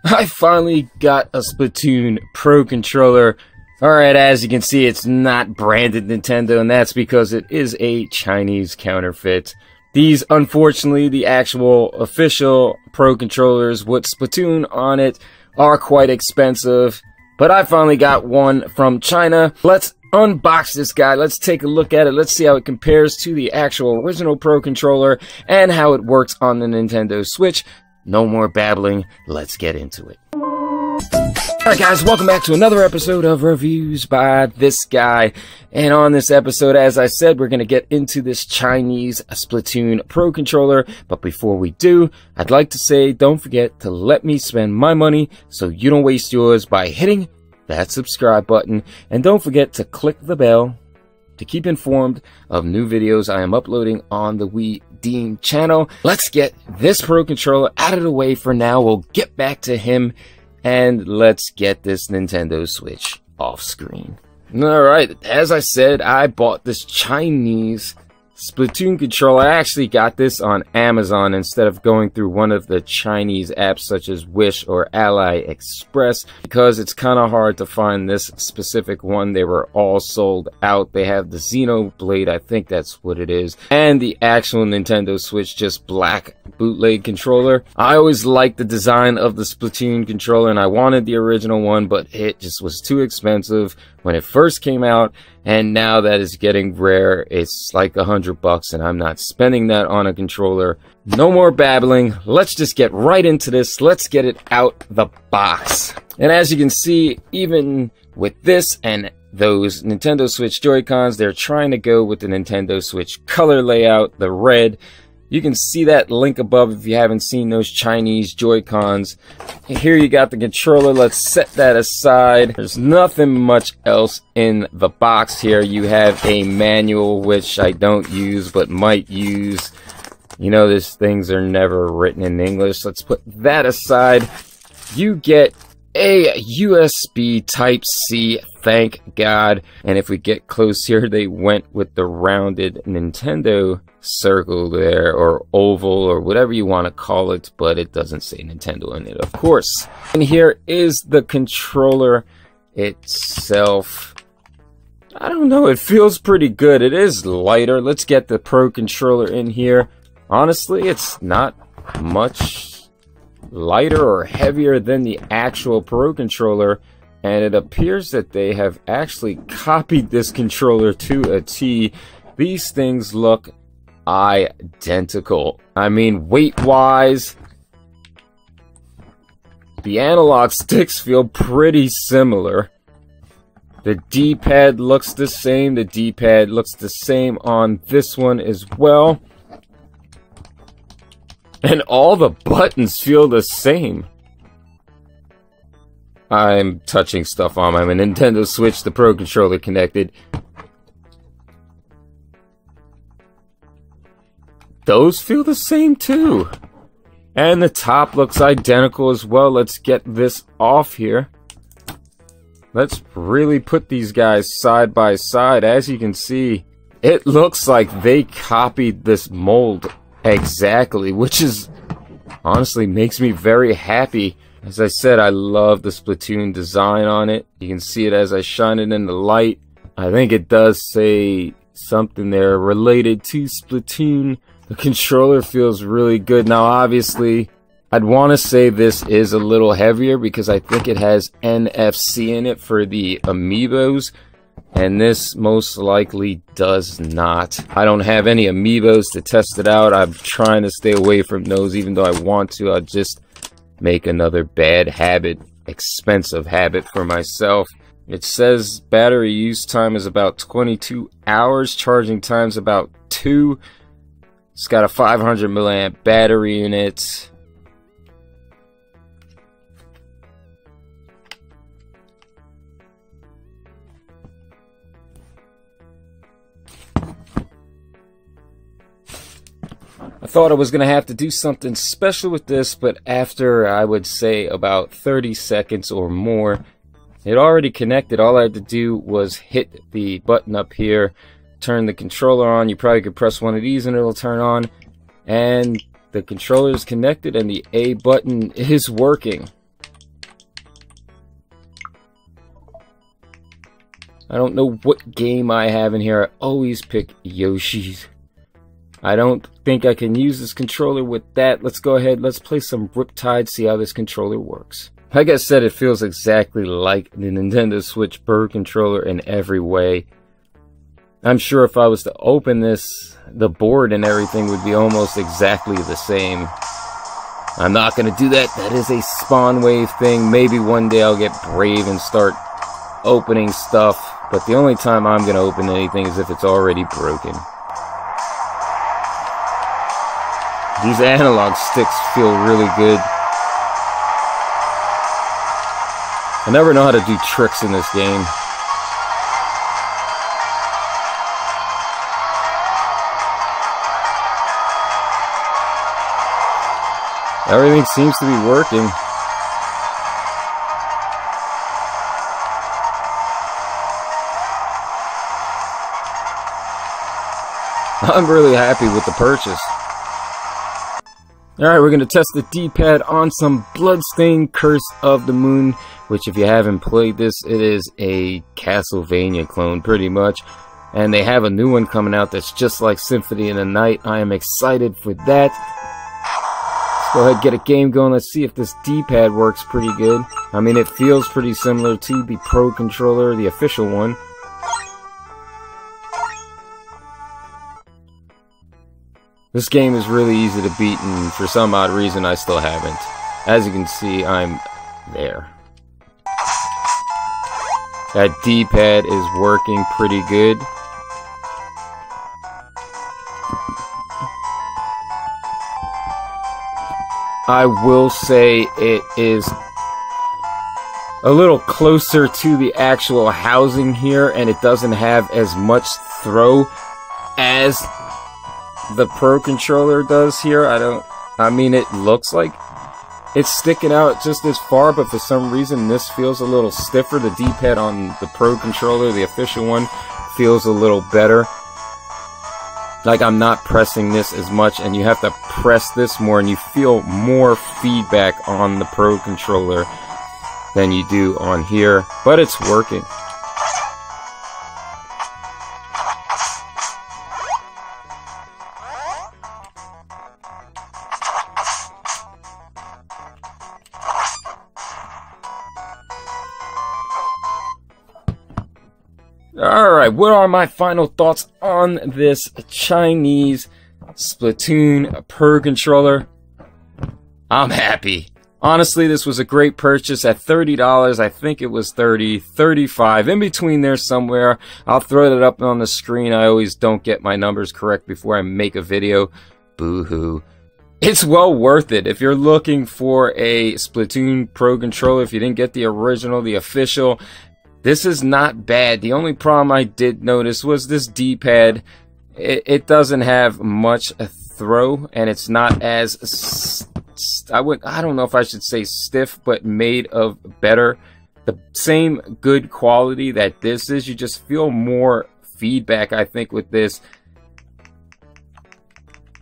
I finally got a Splatoon Pro Controller. Alright, as you can see, it's not branded Nintendo, and that's because it is a Chinese counterfeit. These, unfortunately, the actual official Pro Controllers with Splatoon on it are quite expensive. But I finally got one from China. Let's unbox this guy. Let's take a look at it. Let's see how it compares to the actual original Pro Controller and how it works on the Nintendo Switch. No more babbling. Let's get into it. Alright guys, welcome back to another episode of Reviews by This Guy. And on this episode, as I said, we're going to get into this Chinese Splatoon Pro Controller. But before we do, I'd like to say don't forget to let me spend my money so you don't waste yours by hitting that subscribe button. And don't forget to click the bell to keep informed of new videos I am uploading on the We Deem channel. Let's get this Pro Controller out of the way for now. We'll get back to him. And let's get this Nintendo Switch off screen. Alright, as I said, I bought this Chinese Splatoon controller. I actually got this on Amazon instead of going through one of the Chinese apps such as Wish or AliExpress, because it's kind of hard to find this specific one. They were all sold out. They have the Xenoblade, I think that's what it is, and the actual Nintendo Switch, just black bootleg controller. I always liked the design of the Splatoon controller, and I wanted the original one, but it just was too expensive when it first came out, and now that it's getting rare, it's like $100, and I'm not spending that on a controller. No more babbling. Let's just get right into this. Let's get it out the box. And as you can see, even with this and those Nintendo Switch Joy-Cons, they're trying to go with the Nintendo Switch color layout, the red. You can see that link above if you haven't seen those Chinese Joy-Cons. Here you got the controller. Let's set that aside. There's nothing much else in the box here. You have a manual, which I don't use but might use. You know, these things are never written in English. Let's put that aside. You get a USB Type-C, thank God. And if we get close here, they went with the rounded Nintendo circle there, or oval, or whatever you want to call it, but it doesn't say Nintendo in it, of course. And here is the controller itself. I don't know, it feels pretty good. It is lighter. Let's get the Pro Controller in here. Honestly, it's not much lighter or heavier than the actual Pro Controller, and it appears that they have actually copied this controller to a T. These things look identical. I mean, weight-wise, the analog sticks feel pretty similar. The D-pad looks the same. The D-pad looks the same on this one as well. And all the buttons feel the same. I'm touching stuff on my Nintendo Switch, the Pro Controller connected. Those feel the same too. And the top looks identical as well. Let's get this off here. Let's really put these guys side by side. As you can see, it looks like they copied this mold exactly, which is honestly makes me very happy. As I said, I love the Splatoon design on it. You can see it as I shine it in the light. I think it does say something there related to Splatoon. The controller feels really good. Now, obviously, I'd want to say this is a little heavier because I think it has NFC in it for the amiibos, and this most likely does not. I don't have any amiibos to test it out. I'm trying to stay away from those, even though I want to. I'll just make another bad habit, expensive habit for myself. It says battery use time is about 22 hours, charging time is about 2. It's got a 500 milliamp battery in it. I thought I was going to have to do something special with this, but after, I would say, about 30 seconds or more, it already connected. All I had to do was hit the button up here, turn the controller on. You probably could press one of these and it'll turn on. And the controller is connected and the A button is working. I don't know what game I have in here. I always pick Yoshi's. I don't think I can use this controller with that. Let's go ahead. Let's play some Riptide, see how this controller works. Like I said, it feels exactly like the Nintendo Switch Pro controller in every way. I'm sure if I was to open this, the board and everything would be almost exactly the same. I'm not going to do that. That is a spawn wave thing. Maybe one day I'll get brave and start opening stuff. But the only time I'm going to open anything is if it's already broken. These analog sticks feel really good. I never know how to do tricks in this game. Everything seems to be working. I'm really happy with the purchase. Alright, we're going to test the D-pad on some Bloodstained Curse of the Moon, which if you haven't played this, it is a Castlevania clone pretty much. And they have a new one coming out that's just like Symphony in the Night. I am excited for that. Let's go ahead and get a game going. Let's see if this D-pad works pretty good. I mean, it feels pretty similar to the Pro controller, the official one. This game is really easy to beat, and for some odd reason I still haven't. As you can see, I'm there. That D-pad is working pretty good. I will say it is a little closer to the actual housing here, and it doesn't have as much throw as the Pro controller does here. I mean, it looks like it's sticking out just as far, but for some reason this feels a little stiffer. The D-pad on the Pro controller, the official one, feels a little better. Like I'm not pressing this as much, and you have to press this more, and you feel more feedback on the Pro controller than you do on here, but it's working. Alright, what are my final thoughts on this Chinese Splatoon Pro controller? I'm happy. Honestly, this was a great purchase at $30. I think it was $30, $35, in between there somewhere. I'll throw that up on the screen. I always don't get my numbers correct before I make a video. Boo-hoo. It's well worth it. If you're looking for a Splatoon Pro controller, if you didn't get the original, the official, this is not bad. The only problem I did notice was this D-pad. It doesn't have much throw, and it's not as I don't know if I should say stiff, but made of better, the same good quality that this is. You just feel more feedback, I think, with this.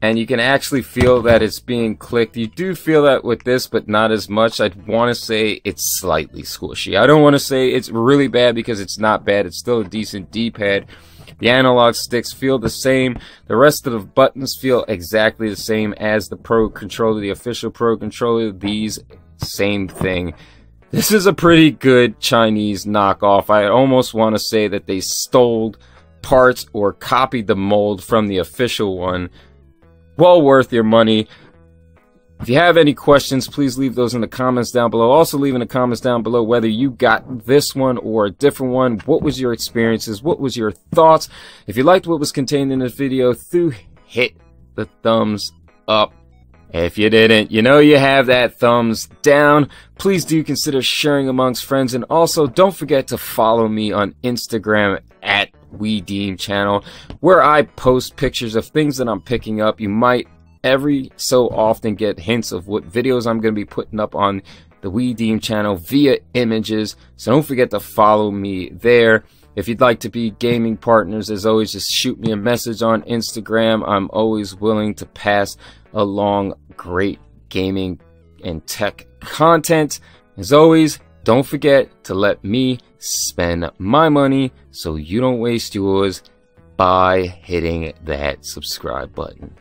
And you can actually feel that it's being clicked. You do feel that with this, but not as much. I'd want to say it's slightly squishy. I don't want to say it's really bad because it's not bad. It's still a decent D-pad. The analog sticks feel the same. The rest of the buttons feel exactly the same as the Pro controller, the official Pro controller. These, same thing. This is a pretty good Chinese knockoff. I almost want to say that they stole parts or copied the mold from the official one. Well worth your money. If you have any questions, please leave those in the comments down below. Also leave in the comments down below whether you got this one or a different one. What was your experiences? What was your thoughts? If you liked what was contained in this video, hit the thumbs up. If you didn't, you know you have that thumbs down. Please do consider sharing amongst friends. And also don't forget to follow me on Instagram at We Deem channel, where I post pictures of things that I'm picking up. You might every so often get hints of what videos I'm going to be putting up on the We Deem channel via images, so don't forget to follow me there. If you'd like to be gaming partners, as always, just shoot me a message on Instagram. I'm always willing to pass along great gaming and tech content. As always, Don't forget to let me spend my money so you don't waste yours by hitting that subscribe button.